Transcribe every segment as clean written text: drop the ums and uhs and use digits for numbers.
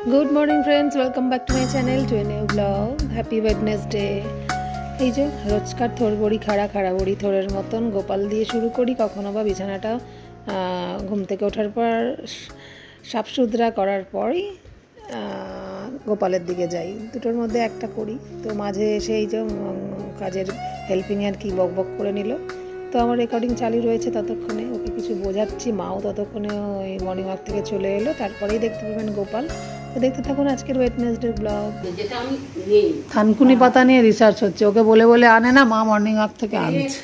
Good morning friends, welcome back to my channel to a new blog. Happy Wednesday. এই যে রোজকার থোড়বড়ি খাড়াবড়ি থোড়ের মতন গোপাল দিয়ে শুরু করি, কখনো বা বিছানাটা ঘুম থেকে ওঠার পর সাফসুতরা করার পরই গোপালের দিকে যাই। দুটোর মধ্যে একটা করি, তো মাঝে এসে এই যে কাজের হেল্পিং আর কি বক বক করে নিল। তো আমার রেকর্ডিং চালু রয়েছে, ততক্ষণে ওকে কিছু বোঝাচ্ছি, মাও ততক্ষণে ওই মর্নিং ওয়াক থেকে চলে এলো, তারপরেই দেখতে পাবেন গোপাল। তো দেখতে থাকুন আজকের ওয়েডনেসডে ব্লগ। থানকুনি পাতা নিয়ে রিসার্চ হচ্ছে, ওকে বলে বলে আনে না, মা মর্নিং ওয়াক থেকে আনছে।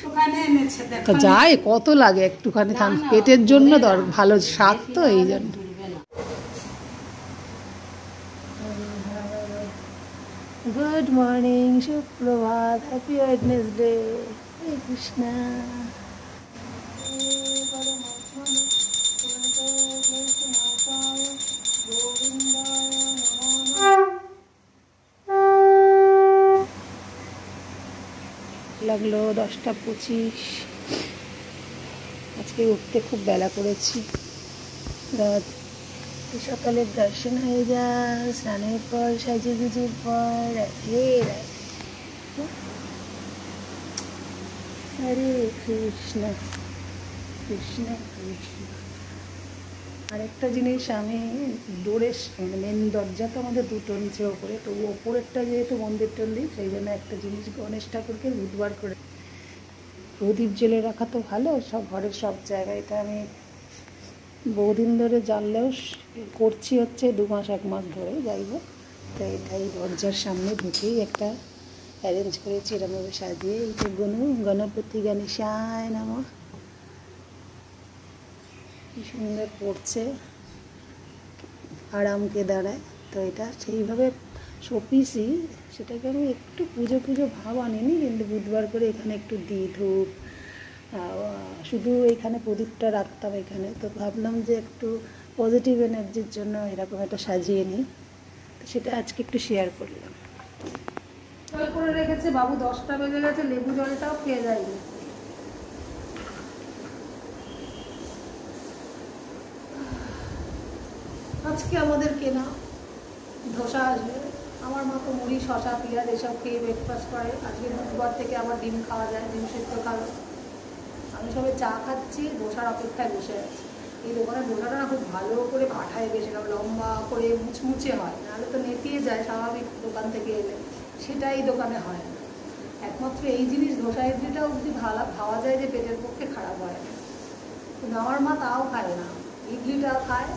তো যাই কত লাগে একটুখানি, পেটের জন্য ভালো শাক, তো এই জন্য। গুড মর্নিং, সুপ্রভাত, হ্যাপি ওয়েডনেসডে। হরে কৃষ্ণা। লাগলো 10:25। আজকে উঠতে খুব বেলা করেছি। সকালে দর্শন হয়ে যায়, স্নানের পর সাজে গুজের পর হরে কৃষ্ণ কৃষ্ণ কৃষ্ণ। আরেকটা জিনিস, আমি ডোরের মেন দরজা তো আমাদের দুটো নিচে ওপরে, তো ওপরেরটা যেহেতু মন্দির টন্দির, সেই জন্য একটা জিনিস গণেশ ঠাকুরকে বুধবার করে প্রদীপ জেলে রাখা তো ভালো সব ঘরের সব জায়গায়। এটা আমি বহুদিন ধরে জানলেও করছি, হচ্ছে 2 মাস 1 মাস ধরে যাইব। তো এটাই দরজার সামনে ঢুকেই একটা অ্যারেঞ্জ করেছি এরকমভাবে সাজিয়ে। এইটা গণপতি গণেশায় নামা, কি সুন্দর পড়ছে, আরামকে দাঁড়ায়। তো এটা সেইভাবে শোপিসই, সেটাকে আমি একটু পুজো ভাব আনিনি, কিন্তু বুধবার করে এখানে একটু দিই ধূপ, শুধু এইখানে প্রদীপটা রাখতাম এখানে, তো ভাবলাম যে একটু পজিটিভ এনার্জির জন্য এরকম একটা সাজিয়ে নিই, তো সেটা আজকে একটু শেয়ার করলাম। জল করে রেখেছে বাবু, 10টা বেজে গেছে, লেবু জলটাও খেয়ে যায়নি। আজকে আমাদের কেনা ধোসা আসবে। আমার মা তো মুড়ি শশা পেঁয়াজ এসব খেয়ে ব্রেকফাস্ট করে, আজকে বুধবার থেকে আবার ডিম খাওয়া যায়, ডিম সেদ্ধ খাবে। আমি সবে চা খাচ্ছি, ধোসার অপেক্ষায় বসে আছি। এই দোকানের ধোসাটা না খুব ভালো করে পাঠায়, বেশ লম্বা করে মুচমুচে হয়, নাহলে তো নেতিয়ে যায় স্বাভাবিক দোকান থেকে এলে, সেটা এই দোকানে হয় না। একমাত্র এই জিনিস ধোসা ইডলিটা অবধি খাওয়া যায় যে পেটের পক্ষে খারাপ হয় না, কিন্তু আমার মা তাও খায় না, ইডলিটা খায়।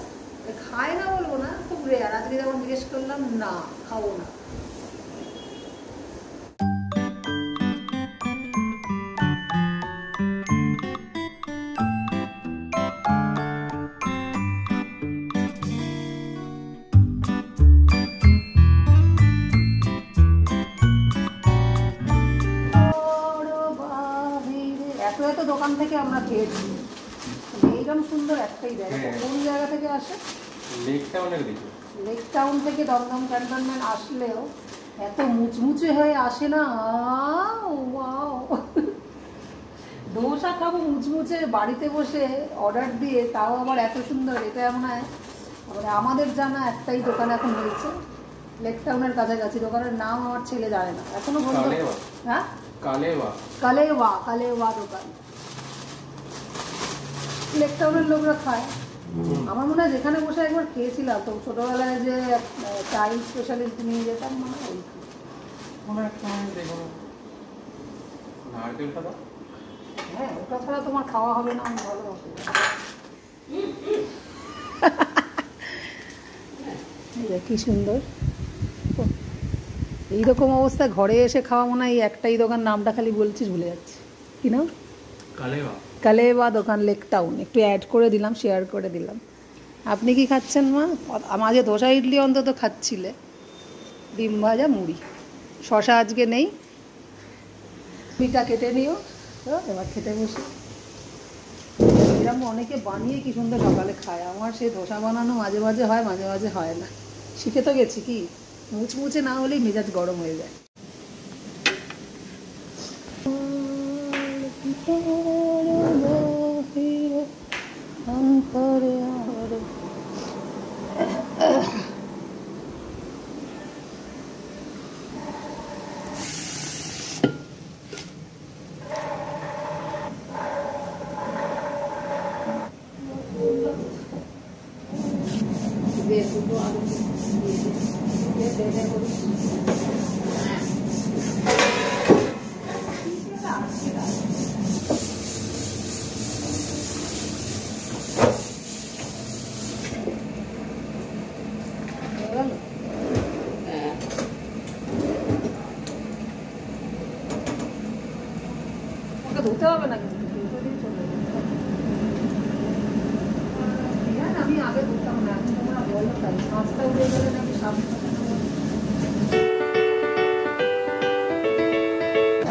খায় না বলবো না, খুব রেয়ার। আজকে যখন জিজ্ঞেস করলাম, না খাবো না। এত দোকান থেকে আমরা খেয়েছি, এইরকম সুন্দর একটাই জায়গা। কোন জায়গা থেকে আসে? লেক টাউন থেকে দমদম ক্যান্টনমেন্ট আসলেও এত মুচমুচে হয়ে আসে না। ধোসা খাবো মুচমুচে বাড়িতে বসে অর্ডার দিয়ে, তাও আবার এত সুন্দর। এটা মনে হয় আমাদের জানা একটাই দোকান এখন হয়েছে লেক টাউনের কাছাকাছি। দোকানের নাম আমার ছেলে জানে না এখনো বলতো। হ্যাঁ, কালেওয়া দোকান। লেক টাউনের লোকরা খায়। আমার মনে হয় যেখানে বসে একবার খেয়েছিলাম, তো ছোটবেলায় যে চাইল্ড স্পেশালিস্ট নিয়ে যেতাম, মনে হয় হ্যাঁ, ওটা ছাড়া তোমার খাওয়া হবে না। আমি ভালো কি সুন্দর এইরকম অবস্থা। ঘরে এসে খাওয়া মনে হয় একটাই দোকান, নামটা খালি বলছিস ভুলে যাচ্ছি, কি নাম? কালেওয়া দোকান, লেক টাউন। একটু অ্যাড করে দিলাম, শেয়ার করে দিলাম। আপনি কি খাচ্ছেন মা? মাঝে ধোসা ইডলি অন্তত খাচ্ছিলে, ডিম ভাজা মুড়ি, শশা আজকে নেই। মিটা কেটে নিও, তো এবার খেতে বসে। এরকম অনেকে বানিয়ে কি সুন্দর সকালে খায়। আমার সেই ধোসা বানানো মাঝে মাঝে হয়, মাঝে মাঝে হয় না। শিখে তো গেছি, কি মুচমুচে না হলেই মেজাজ গরম হয়ে যায়। দুটো আলু ধুতে হবে না, আমি আগে ধুতাম না, তোমরা বলো তাই মাছটা উঠে গেলে নাকি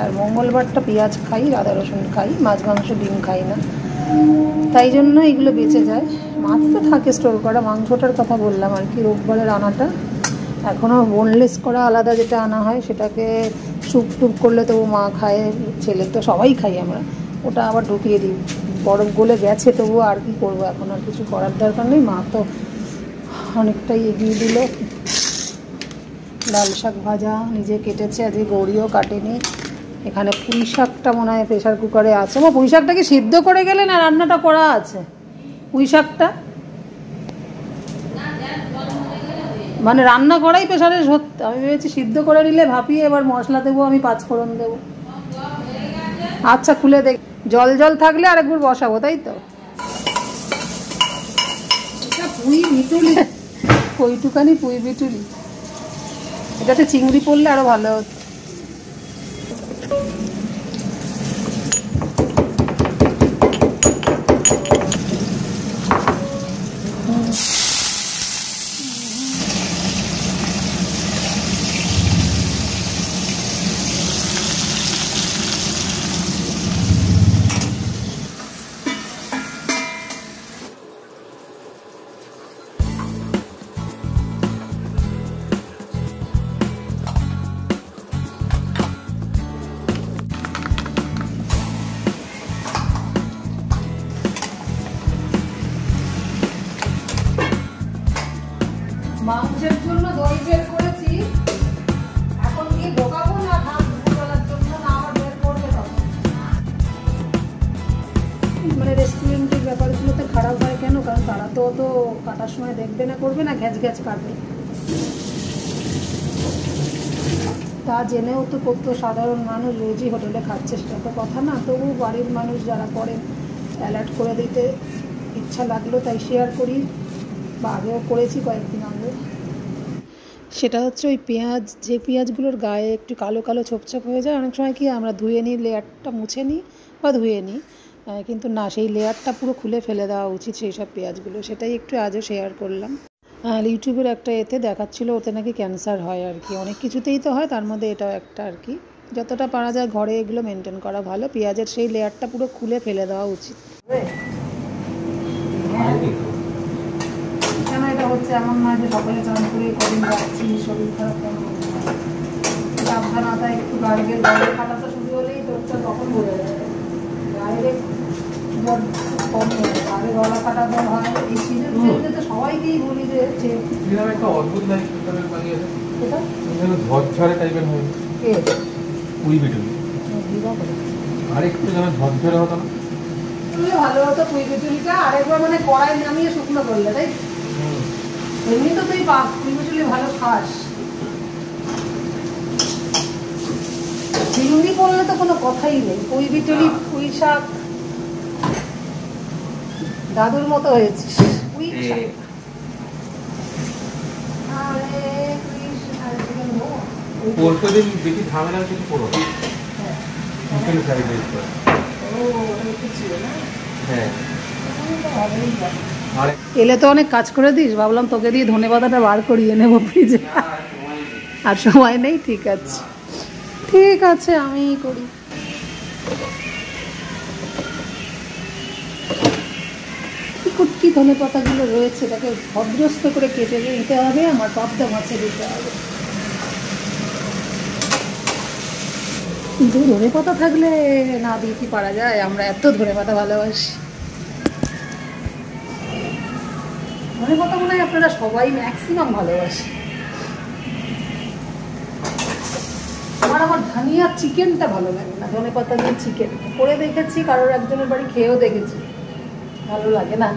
আর মঙ্গলবারটা পেঁয়াজ খাই, আদা রসুন খাই, মাছ মাংস ডিম খাই না, তাই জন্য এগুলো বেঁচে যায়। মাছ তো থাকে স্টোর করা, মাংসটার কথা বললাম আর কি। রোববারের আনাটা এখনও বোনলেস করা আলাদা যেটা আনা হয়, সেটাকে স্যুপ টুপ করলে তবু মা খায়, ছেলে তো সবাই খাই আমরা, ওটা আবার ঢুকিয়ে দিই। বরফ গলে গেছে তবুও আর কি করবো, এখন আর কিছু করার দরকার নেই। মা তো অনেকটাই এগিয়ে দিল। লাল শাক ভাজা নিজে কেটেছে, আজকে গৌরীও কাটেনি। এখানে পুঁই শাকটা মনে হয় প্রেশার কুকারে আছে। মা পুঁই শাকটা কি সিদ্ধ করে গেলে না রান্নাটা করা আছে? পুঁই শাকটা মানে রান্না করাই প্রেশারে ধরতে, আমি ভেবেছি সিদ্ধ করে নিলে ভাপিয়ে এবার মশলা দেবো, আমি পাঁচফোড়ন দেবো। আচ্ছা খুলে দেখ, জল জল থাকলে আরেকবার বসাবো, তাই তো? পুঁই বিটুলি, ওইটুকানি পুঁই বিটুলি, এটাতে চিংড়ি পড়লে আরো ভালো হতো। মাংসের জন্য দই বের করেছি, এখন গিয়ে ঢোকাবো না ধান তোলার জন্য, না আবার বের করবে তখন। মানে রেস্টুরেন্টের ব্যাপারগুলোতে খারাপ হয় কেন? কারণ তারা তো অত কাটার সময় দেখবে না, করবে না, ঘ্যাচ ঘ্যাচ কাটবে। তা জেনেও তো কত সাধারণ মানুষ রোজই হোটেলে খাচ্ছে, সেটা তো কথা না। তবু বাড়ির মানুষ যারা করেন অ্যালার্ট করে দিতে ইচ্ছা লাগলো, তাই শেয়ার করি, বা আগেও করেছি কয়েকদিন আগে। সেটা হচ্ছে ওই পেঁয়াজ, যে পেঁয়াজগুলোর গায়ে একটু কালো কালো ছোপ ছোপ হয়ে যায়, অনেক সময় কি আমরা ধুয়ে নিই, লেয়ারটা মুছে নিই বা ধুয়ে নিই, কিন্তু না, সেই লেয়ারটা পুরো খুলে ফেলে দেওয়া উচিত সেই সব পেঁয়াজগুলো। সেটাই একটু আজও শেয়ার করলাম। ইউটিউবের একটা এতে দেখাচ্ছিলো ওতে নাকি ক্যান্সার হয় আর কি, অনেক কিছুতেই তো হয়, তার মধ্যে এটাও একটা আর কি। যতটা পারা যায় ঘরে এগুলো মেনটেন করা ভালো। পেঁয়াজের সেই লেয়ারটা পুরো খুলে ফেলে দেওয়া উচিত। কেন এটা হচ্ছে এমন নয় যে সকালে চান করে কদিন যাচ্ছি, শরীর খারাপ কেন? সাবধানতা একটু গার্গের গলা কাটাটা শুরু হলেই তোরটা তখন বোঝা যাবে, ডাইরেক্ট কম হয়ে যাবে। আগে গলা কাটা দেওয়া হয় এই সিজন চেঞ্জে তো সবাইকেই বলি যে একটা অদ্ভুত লাইফ বানিয়েছে, এটা ঝরঝরে টাইপের হয় পুঁই বিটুলি, আরেকটু যেন ঝরঝরে হতো না, ভালো হতো পুঁই বিটুলিটা। আরেকবার মানে কড়াই নামিয়ে শুকনো করলে, তাই? এমনি তো তুই পুঁই বিটুলি ভালো খাস, চিংড়ি করলে তো কোনো কথাই নেই। পুঁই বিটুলি, পুঁই শাক, দাদুর মতো হয়েছিস। পুঁই শাক এলে তো অনেক কাজ করে দিস, ভাবলাম তোকে দিয়ে ধনেপাতাটা বার করিয়ে নেবো ফ্রিজে, আর সময় নেই। ঠিক আছে, ঠিক আছে, আমি করি। কুটকি ধনেপাতাগুলো রয়েছে, এটাকে ভদ্রস্থ করে কেটে নিতে হবে, আমার পাবদা মাছে দিতে হবে। কিন্তু ধনেপাতা থাকলে না দিয়ে কি পারা যায়? আমরা এত ধনেপাতা ভালোবাসি। ধনেপাতা মনে হয় আপনারা সবাই ম্যাক্সিমাম ভালোবাসে। আমার ধনিয়া চিকেনটা ভালো লাগে না, ধনেপাতা দিয়ে চিকেন করে দেখেছি, কারোর একজনের বাড়ি খেয়েও দেখেছি, ভালো লাগে না।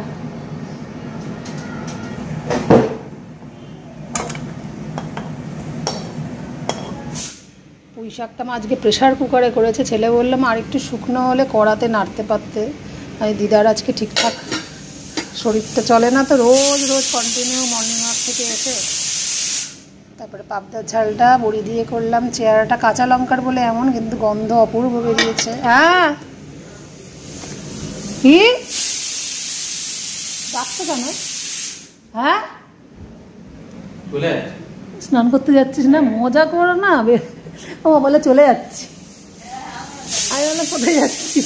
পুঁই শাকটা মা আজকে প্রেশার কুকারে করেছে। ছেলে বললাম আর একটু শুকনো হলে কড়াতে নাড়তে পারতে। আমি দিদার আজকে ঠিকঠাক শরীরটা চলে না, তো রোজ রোজ কন্টিনিউ মর্নিং ওয়াক থেকে এসে তারপরে পাবদার ঝালটা বড়ি দিয়ে করলাম। চেয়ারাটা কাঁচা লঙ্কার বলে এমন, কিন্তু গন্ধ অপূর্ব বেরিয়েছে। হ্যাঁ কি ডাকছো কেন? হ্যাঁ স্নান করতে যাচ্ছিস না? মজা করো না। ও বলে চলে যাচ্ছি। আমি বলে কোথায় যাচ্ছি?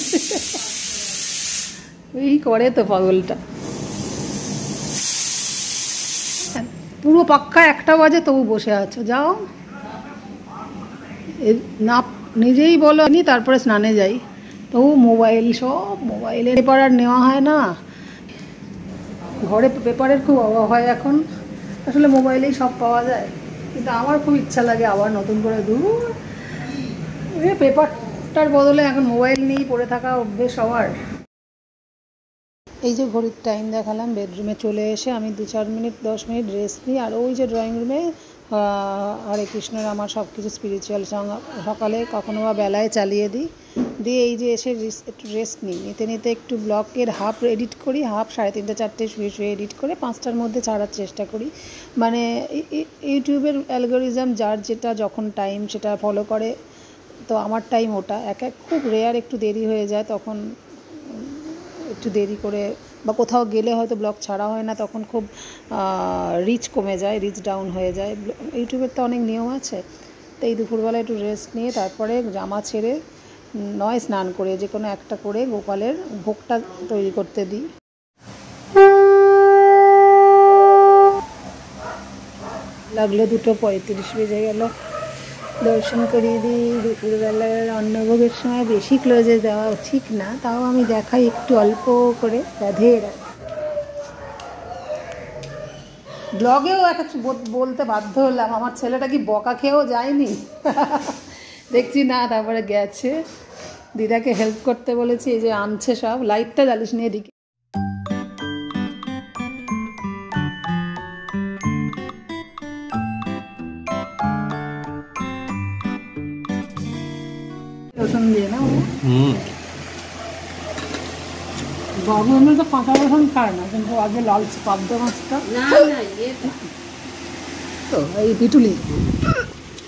এই করে তো পাগলটা। পুরো পাক্কা 1টা বাজে তবু বসে আছো। যাও না, নিজেই বলো নি তারপরে স্নানে যাই, তবু মোবাইল, সব মোবাইলের। পেপার আর নেওয়া হয় না ঘরে, পেপারের খুব অভাব হয় এখন। আসলে মোবাইলেই সব পাওয়া যায়, কিন্তু আমার খুব ইচ্ছা লাগে আবার নতুন করে দূর পেপারটার বদলে এখন মোবাইল নিয়েই পড়ে থাকা অভ্যেস সবার। এই যে ঘড়ির টাইম দেখালাম, বেডরুমে চলে এসে আমি 2-4 মিনিট 10 মিনিট রেস্ট নিই। আর ওই যে ড্রয়িং রুমে হরে কৃষ্ণের আমার সব কিছু স্পিরিচুয়াল সং সকালে কখনো বা বেলায় চালিয়ে দিই। দিয়ে এই যে এসে একটু রেস্ট নিই, নিতে নিতে একটু ব্লগের হাফ এডিট করি, হাফ 3:30-4টে শুয়ে শুয়ে এডিট করে 5টার মধ্যে ছাড়ার চেষ্টা করি। মানে ইউটিউবের অ্যালগোরিজম যার যেটা যখন টাইম সেটা ফলো করে, তো আমার টাইম ওটা। খুব রেয়ার একটু দেরি হয়ে যায়, তখন একটু দেরি করে বা কোথাও গেলে হয়তো ব্লগ ছাড়া হয় না, তখন খুব রিচ কমে যায়, রিচ ডাউন হয়ে যায়। ইউটিউবের তো অনেক নিয়ম আছে। তো এই দুপুরবেলা একটু রেস্ট নিয়ে তারপরে জামা ছেড়ে নয় স্নান করে যে কোনো একটা করে গোপালের ভোগটা তৈরি করতে দিই। লাগলো 2:35 বেজে গেল। দর্শন করিয়ে দিই। দুপুরবেলার অন্নভোগের সময় বেশি ক্লোজে দেওয়া ঠিক না, তাও আমি দেখাই একটু অল্প করে। রাধে রাধে। ব্লগেও কিছু বলতে বাধ্য হলাম, আমার ছেলেটা কি বকা খেয়েও যায়নি? দেখছি না, তারপরে গেছে। দিদাকে হেল্প করতে বলেছি, এই যে আনছে সব। লাইটটা জ্বালিস নিয়ে এদিকে। রসুন দিয়ে না বাবু, এমনি তো কাঁচা রসুন খায় না, কিন্তু আগে লাল পাবদা মাছটা তো এই পিটুলি,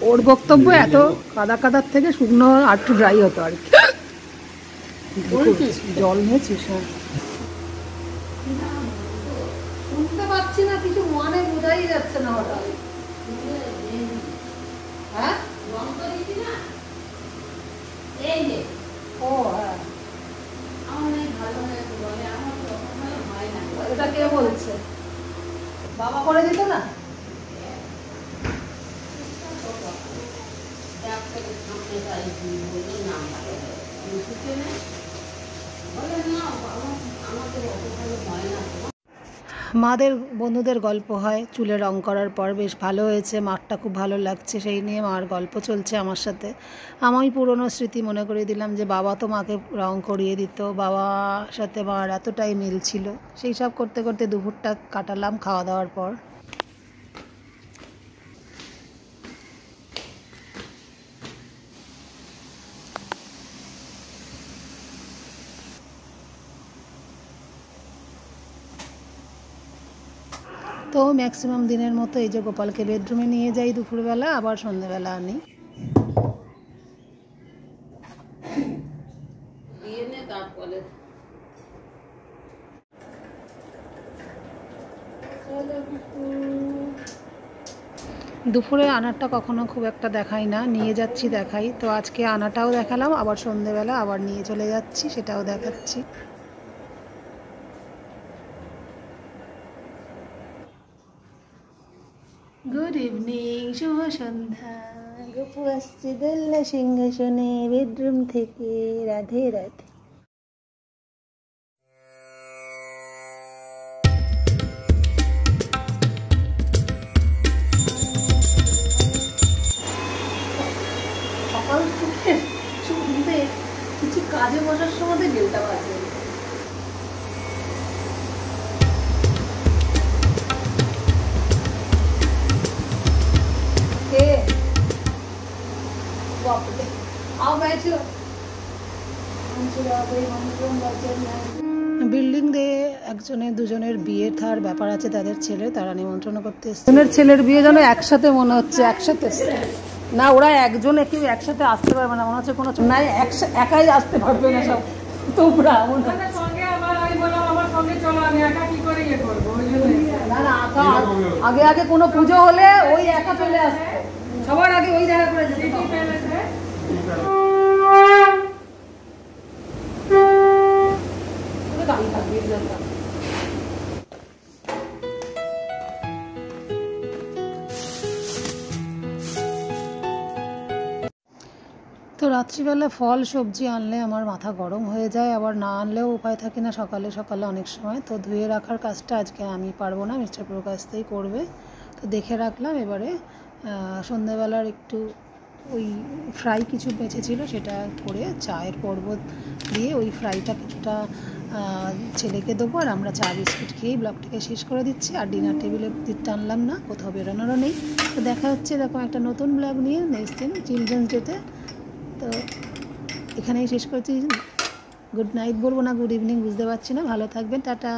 ওর বক্তব্য এত কাদা কাদার থেকে শুকনো আর একটু ড্রাই হতো আর কি। জল নিয়েছিস? শুনতে পাচ্ছি না কিছু, মানে বোঝাই যাচ্ছে না হঠাৎ। হ্যাঁ ও হ্যাঁ, এটা কে বলছে? বাবা করে দিত না? মাদের বন্ধুদের গল্প হয় চুলে রং করার পর। বেশ ভালো হয়েছে, মাঠটা খুব ভালো লাগছে, সেই নিয়ে মার গল্প চলছে আমার সাথে। আমি পুরনো স্মৃতি মনে করে দিলাম যে বাবা তো মাকে রং করিয়ে দিত, বাবার সাথে মার এতটাই মিল ছিল। সেই সব করতে করতে দুপুরটা কাটালাম খাওয়া দাওয়ার পর। তো ম্যাক্সিমাম দিনের মতো এই যে গোপালকে বেডরুমে নিয়ে যাই দুপুরবেলা, আবার সন্ধ্যেবেলা আনি। দুপুরে আনারটা কখনো খুব একটা দেখাই না, নিয়ে যাচ্ছি দেখাই। তো আজকে আনাটাও দেখালাম, আবার সন্ধ্যেবেলা আবার নিয়ে চলে যাচ্ছি, সেটাও দেখাচ্ছি। গুড ইভিনিং, শুভ সন্ধ্যা। গপু আসছে দোলনা সিংহাসনে বেডরুম থেকে। রাধে রাধে। সকাল থেকে শুনতে কিছু কাজে বসার সময় বেলটা বাজে। কে? বাপরে বিল্ডিং দিয়ে একজনের দুজনের বিয়ে থার ব্যাপার আছে, তাদের ছেলে, তারা নিমন্ত্রণ করতে এসেছে। দুজনের ছেলের বিয়ে যেন একসাথে মনে হচ্ছে, একসাথে না, ওরা একজন কেউ একসাথে আসতে পারবে না, মনে হচ্ছে কোনো নাই, একাই আসতে পারবে না সব তোমরা। আগে আগে কোনো পুজো হলে ওই একা চলে আসতো, সবার আগে ওই দেখা করে যেতে। তো রাত্রিবেলা ফল সবজি আনলে আমার মাথা গরম হয়ে যায়, আবার না আনলেও উপায় থাকে না সকালে সকালে অনেক সময়। তো ধুয়ে রাখার কাজটা আজকে আমি পারবো না, মিস্টার প্রকাশতেই করবে। তো দেখে রাখলাম। এবারে সন্ধ্যেবেলার একটু ওই ফ্রাই কিছু বেঁচে ছিল, সেটা করে চায়ের পর্ব দিয়ে ওই ফ্রাইটা কিছুটা ছেলেকে দেবো, আর আমরা চা বিস্কুট খেয়েই ব্লগটাকে শেষ করে দিচ্ছি। আর ডিনার টেবিলে টানলাম না, কোথাও বেরোনোরও নেই। তো দেখা হচ্ছে এরকম একটা নতুন ব্লগ নিয়ে নেক্সট দিন চিলড্রেন্স ডেতে। তো এখানেই শেষ করছি। গুড নাইট বলবো না গুড ইভিনিং বুঝতে পারছি না। ভালো থাকবেন, টাটা।